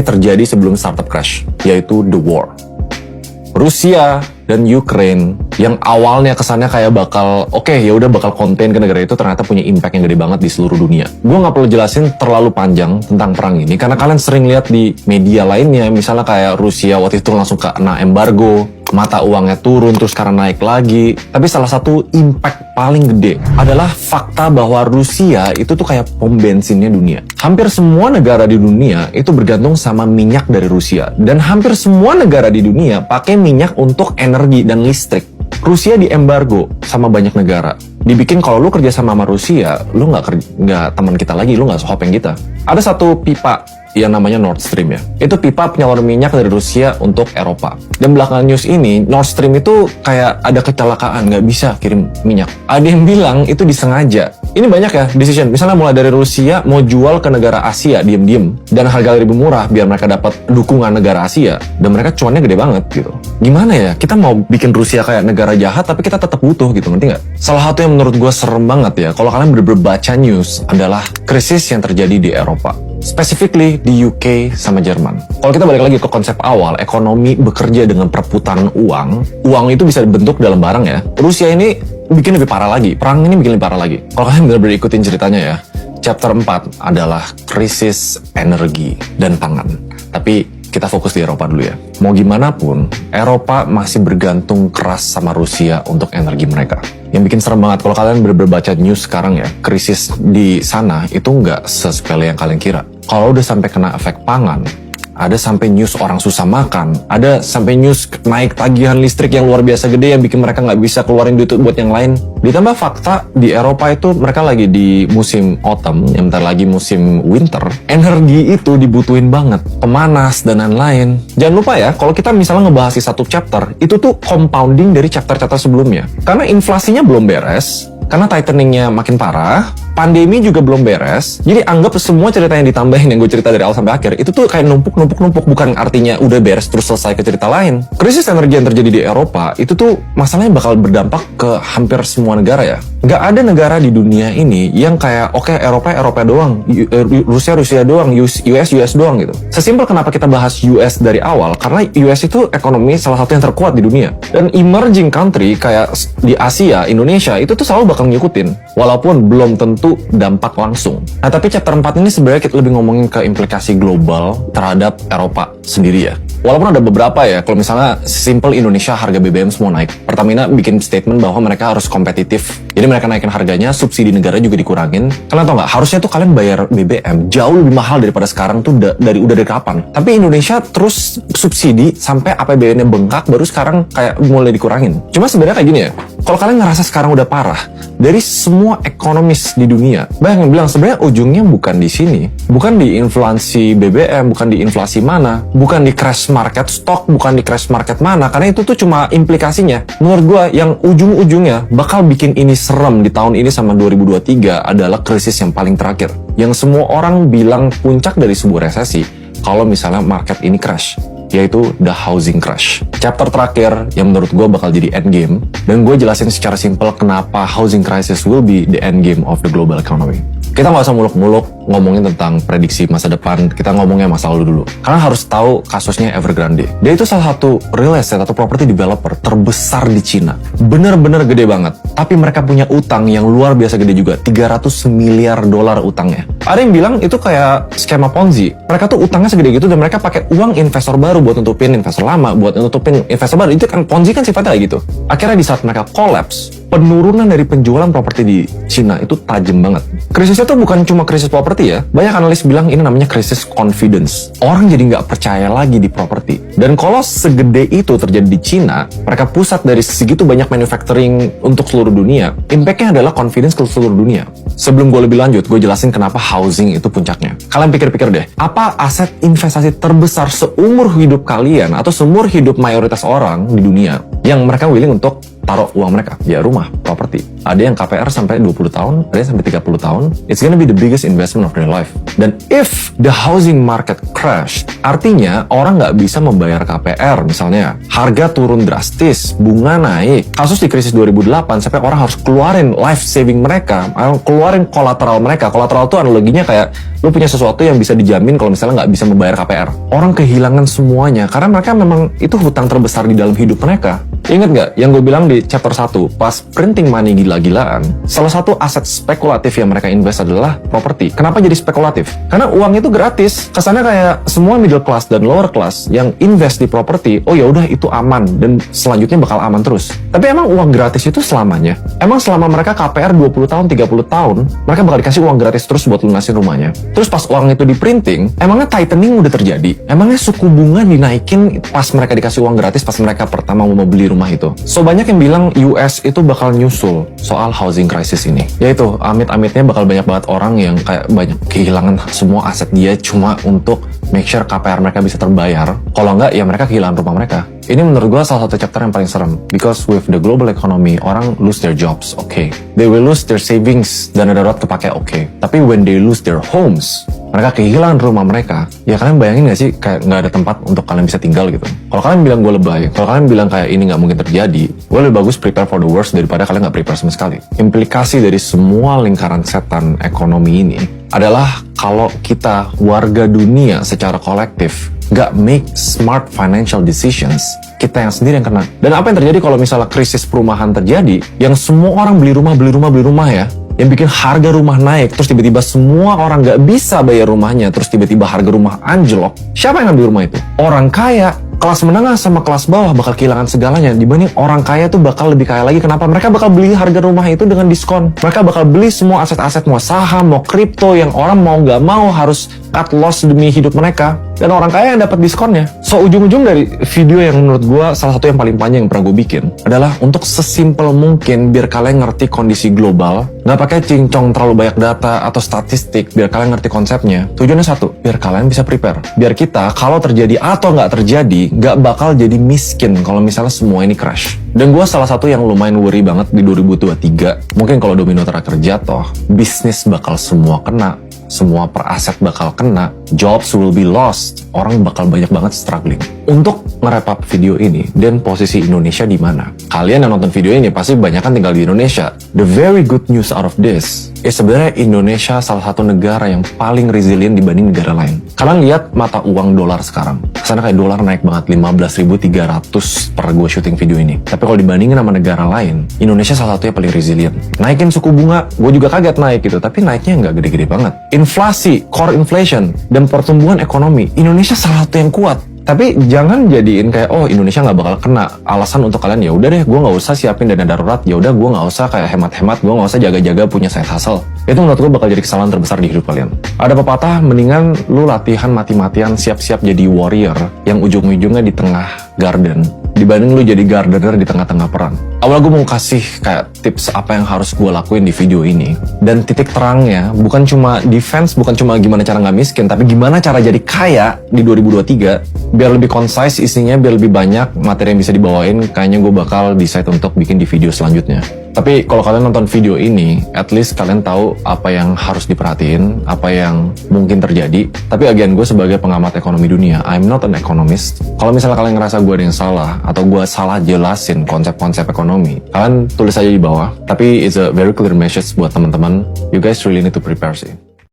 terjadi sebelum startup crash, yaitu the war. Rusia dan Ukraine yang awalnya kesannya kayak bakal bakal konten ke negara itu, ternyata punya impact yang gede banget di seluruh dunia. Gue nggak perlu jelasin terlalu panjang tentang perang ini karena kalian sering lihat di media lainnya, misalnya kayak Rusia waktu itu langsung kena embargo, mata uangnya turun terus sekarang naik lagi. Tapi salah satu impact paling gede adalah fakta bahwa Rusia itu tuh kayak pom bensinnya dunia. Hampir semua negara di dunia itu bergantung sama minyak dari Rusia, dan hampir semua negara di dunia pakai minyak untuk energi dan listrik. Rusia diembargo sama banyak negara. Dibikin kalau lu kerja sama Rusia, lu nggak teman kita lagi, lu nggak sehopeng kita. Ada satu pipa yang namanya Nord Stream ya. Itu pipa penyalur minyak dari Rusia untuk Eropa. Dan belakangan news ini, Nord Stream itu kayak ada kecelakaan, nggak bisa kirim minyak. Ada yang bilang itu disengaja. Ini banyak ya decision. Misalnya mulai dari Rusia mau jual ke negara Asia diem-diem dan harga lebih murah biar mereka dapat dukungan negara Asia, dan mereka cuannya gede banget gitu. Gimana ya? Kita mau bikin Rusia kayak negara jahat tapi kita tetap butuh gitu, ngerti nggak? Salah satu yang menurut gue serem banget ya, kalau kalian bener-bener baca news, adalah krisis yang terjadi di Eropa. Specifically di UK sama Jerman. Kalau kita balik lagi ke konsep awal, ekonomi bekerja dengan perputaran uang. Uang itu bisa dibentuk dalam barang ya. Rusia ini bikin lebih parah lagi. Perang ini bikin lebih parah lagi. Kalau kalian benar-benar ikutin ceritanya ya, chapter 4 adalah krisis energi dan pangan. Tapi kita fokus di Eropa dulu ya. Mau gimana pun, Eropa masih bergantung keras sama Rusia untuk energi mereka. Yang bikin serem banget kalau kalian bener-bener baca news sekarang ya, krisis di sana itu nggak sesepele yang kalian kira. Kalau udah sampai kena efek pangan, ada sampai news orang susah makan, ada sampai news naik tagihan listrik yang luar biasa gede yang bikin mereka nggak bisa keluarin duit buat yang lain. Ditambah fakta di Eropa itu mereka lagi di musim autumn, yang bentar lagi musim winter. Energi itu dibutuhin banget, pemanas dan lain-lain. Jangan lupa ya, kalau kita misalnya ngebahas di satu chapter, itu tuh compounding dari chapter-chapter sebelumnya. Karena inflasinya belum beres, karena tightening-nya makin parah, pandemi juga belum beres. Jadi anggap semua cerita yang ditambahin yang gue cerita dari awal sampai akhir itu tuh kayak numpuk, bukan artinya udah beres terus selesai ke cerita lain. Krisis energi yang terjadi di Eropa itu tuh masalahnya bakal berdampak ke hampir semua negara ya. Nggak ada negara di dunia ini yang kayak Eropa doang, Rusia doang, US doang gitu. Sesimpel kenapa kita bahas US dari awal, karena US itu ekonomi salah satu yang terkuat di dunia. Dan emerging country kayak di Asia, Indonesia itu tuh selalu bakal ngikutin, walaupun belum tentu dampak langsung. Nah, tapi chapter 4 ini sebenarnya kita lebih ngomongin ke implikasi global terhadap Eropa sendiri ya. Walaupun ada beberapa ya, kalau misalnya simple Indonesia harga BBM semua naik. Pertamina bikin statement bahwa mereka harus kompetitif. Jadi mereka naikin harganya, subsidi negara juga dikurangin. Kalian tau nggak? Harusnya tuh kalian bayar BBM jauh lebih mahal daripada sekarang tuh udah dari kapan. Tapi Indonesia terus subsidi sampai APBN-nya bengkak, baru sekarang kayak mulai dikurangin. Cuma sebenarnya kayak gini ya, kalau kalian ngerasa sekarang udah parah, dari semua ekonomis di dunia, banyak yang bilang sebenarnya ujungnya bukan di sini. Bukan di inflasi BBM, bukan di inflasi mana, bukan di crash market stock, bukan di crash market mana, karena itu tuh cuma implikasinya. Menurut gue yang ujung-ujungnya bakal bikin ini serem di tahun ini sama 2023 adalah krisis yang paling terakhir, yang semua orang bilang puncak dari sebuah resesi kalau misalnya market ini crash, yaitu the housing crash. Chapter terakhir yang menurut gue bakal jadi endgame, dan gue jelasin secara simpel kenapa housing crisis will be the endgame of the global economy. Kita nggak usah muluk-muluk ngomongin tentang prediksi masa depan, kita ngomongnya masa lalu dulu. Karena harus tahu kasusnya Evergrande. Dia itu salah satu real estate atau property developer terbesar di Cina. Bener-bener gede banget. Tapi mereka punya utang yang luar biasa gede juga, 300 miliar dolar utangnya. Ada yang bilang itu kayak skema Ponzi. Mereka tuh utangnya segede gitu dan mereka pakai uang investor baru buat nutupin investor lama, buat nutupin investor baru. Itu kan Ponzi kan sifatnya kayak gitu. Akhirnya di saat mereka collapse, penurunan dari penjualan properti di Cina itu tajam banget. Krisisnya tuh bukan cuma krisis properti ya. Banyak analis bilang ini namanya krisis confidence. Orang jadi nggak percaya lagi di properti. Dan kalau segede itu terjadi di Cina, mereka pusat dari segitu banyak manufacturing untuk seluruh dunia, impact-nya adalah confidence ke seluruh dunia. Sebelum gue lebih lanjut, gue jelasin kenapa housing itu puncaknya. Kalian pikir-pikir deh, apa aset investasi terbesar seumur hidup kalian atau seumur hidup mayoritas orang di dunia yang mereka willing untuk taruh uang mereka? Ya rumah, properti. Ada yang KPR sampai 20 tahun, ada yang sampai 30 tahun. It's gonna be the biggest investment of their life. Dan if the housing market crash, artinya orang nggak bisa membayar KPR misalnya. Harga turun drastis, bunga naik. Kasus di krisis 2008 sampai orang harus keluarin life saving mereka, keluarin kolateral mereka. Kolateral itu analoginya kayak lu punya sesuatu yang bisa dijamin kalau misalnya nggak bisa membayar KPR. Orang kehilangan semuanya karena mereka memang itu hutang terbesar di dalam hidup mereka. Ingat nggak yang gue bilang di chapter 1, pas printing money gila-gilaan, salah satu aset spekulatif yang mereka invest adalah properti. Kenapa jadi spekulatif? Karena uang itu gratis. Kesannya kayak semua middle class dan lower class yang invest di properti, oh ya udah itu aman dan selanjutnya bakal aman terus. Tapi emang uang gratis itu selamanya? Emang selama mereka KPR 20 tahun, 30 tahun, mereka bakal dikasih uang gratis terus buat lunasin rumahnya? Terus pas uang itu di printing, emangnya tightening udah terjadi? Emangnya suku bunga dinaikin pas mereka dikasih uang gratis pas mereka pertama mau beli rumah itu? So banyak yang bilang US itu bakal nyusul soal housing crisis ini. Yaitu amit-amitnya bakal banyak banget orang yang kayak banyak kehilangan semua aset dia cuma untuk make sure KPR mereka bisa terbayar. Kalau enggak ya mereka kehilangan rumah mereka. Ini menurut gue salah satu chapter yang paling serem. Because with the global economy, orang lose their jobs, okay. They will lose their savings, dana darurat kepake, okay. Tapi when they lose their homes, mereka kehilangan rumah mereka, ya kalian bayangin gak sih kayak nggak ada tempat untuk kalian bisa tinggal gitu. Kalau kalian bilang gue lebay, kalau kalian bilang kayak ini nggak mungkin terjadi, gue lebih bagus prepare for the worst daripada kalian nggak prepare sama sekali. Implikasi dari semua lingkaran setan ekonomi ini adalah kalau kita warga dunia secara kolektif nggak make smart financial decisions, kita yang sendiri yang kena. Dan apa yang terjadi kalau misalnya krisis perumahan terjadi, yang semua orang beli rumah ya, yang bikin harga rumah naik, terus tiba-tiba semua orang nggak bisa bayar rumahnya, terus tiba-tiba harga rumah anjlok, siapa yang ngambil rumah itu? Orang kaya. Kelas menengah sama kelas bawah bakal kehilangan segalanya, dibanding orang kaya tuh bakal lebih kaya lagi. Kenapa? Mereka bakal beli harga rumah itu dengan diskon. Mereka bakal beli semua aset-aset, mau saham, mau kripto, yang orang mau nggak mau harus cut loss demi hidup mereka. Dan orang kaya yang dapat diskonnya. So ujung-ujung dari video yang menurut gue salah satu yang paling panjang yang pernah gue bikin adalah untuk sesimpel mungkin biar kalian ngerti kondisi global, nggak pakai cincong terlalu banyak data atau statistik, biar kalian ngerti konsepnya. Tujuannya satu, biar kalian bisa prepare. Biar kita kalau terjadi atau nggak terjadi, nggak bakal jadi miskin kalau misalnya semua ini crash. Dan gue salah satu yang lumayan worry banget di 2023, mungkin kalau domino terjatuh, toh bisnis bakal semua kena. Semua per aset bakal kena, jobs will be lost, orang bakal banyak banget struggling. Untuk nge-wrap up video ini, dan posisi Indonesia di mana? Kalian yang nonton video ini pasti banyak kan tinggal di Indonesia. The very good news out of this is sebenarnya Indonesia salah satu negara yang paling resilient dibanding negara lain. Kalian lihat mata uang dolar sekarang. Kesana kayak dolar naik banget, 15.300 per gue syuting video ini. Tapi kalau dibandingin sama negara lain, Indonesia salah satu yang paling resilient. Naikin suku bunga, gue juga kaget naik gitu, tapi naiknya nggak gede-gede banget. Inflasi, core inflation, dan pertumbuhan ekonomi, Indonesia salah satu yang kuat. Tapi jangan jadiin kayak, oh Indonesia nggak bakal kena. Alasan untuk kalian, ya udah deh, gue nggak usah siapin dana darurat, ya udah gue nggak usah kayak hemat-hemat, gue nggak usah jaga-jaga punya side hustle. Itu menurut gue bakal jadi kesalahan terbesar di hidup kalian. Ada pepatah, mendingan lu latihan mati-matian siap-siap jadi warrior yang ujung-ujungnya di tengah garden, dibanding lu jadi gardener di tengah-tengah perang. Awal gue mau kasih kayak tips apa yang harus gue lakuin di video ini. Dan titik terangnya bukan cuma defense, bukan cuma gimana cara nggak miskin, tapi gimana cara jadi kaya di 2023. Biar lebih concise isinya, biar lebih banyak materi yang bisa dibawain, kayaknya gue bakal decide untuk bikin di video selanjutnya. Tapi kalau kalian nonton video ini, at least kalian tahu apa yang harus diperhatiin, apa yang mungkin terjadi. Tapi again, gue sebagai pengamat ekonomi dunia, I'm not an economist. Kalau misalnya kalian ngerasa gue ada yang salah, atau gue salah jelasin konsep-konsep ekonomi, kalian tulis aja di bawah. Tapi it's a very clear message buat teman-teman, you guys really need to prepare sih.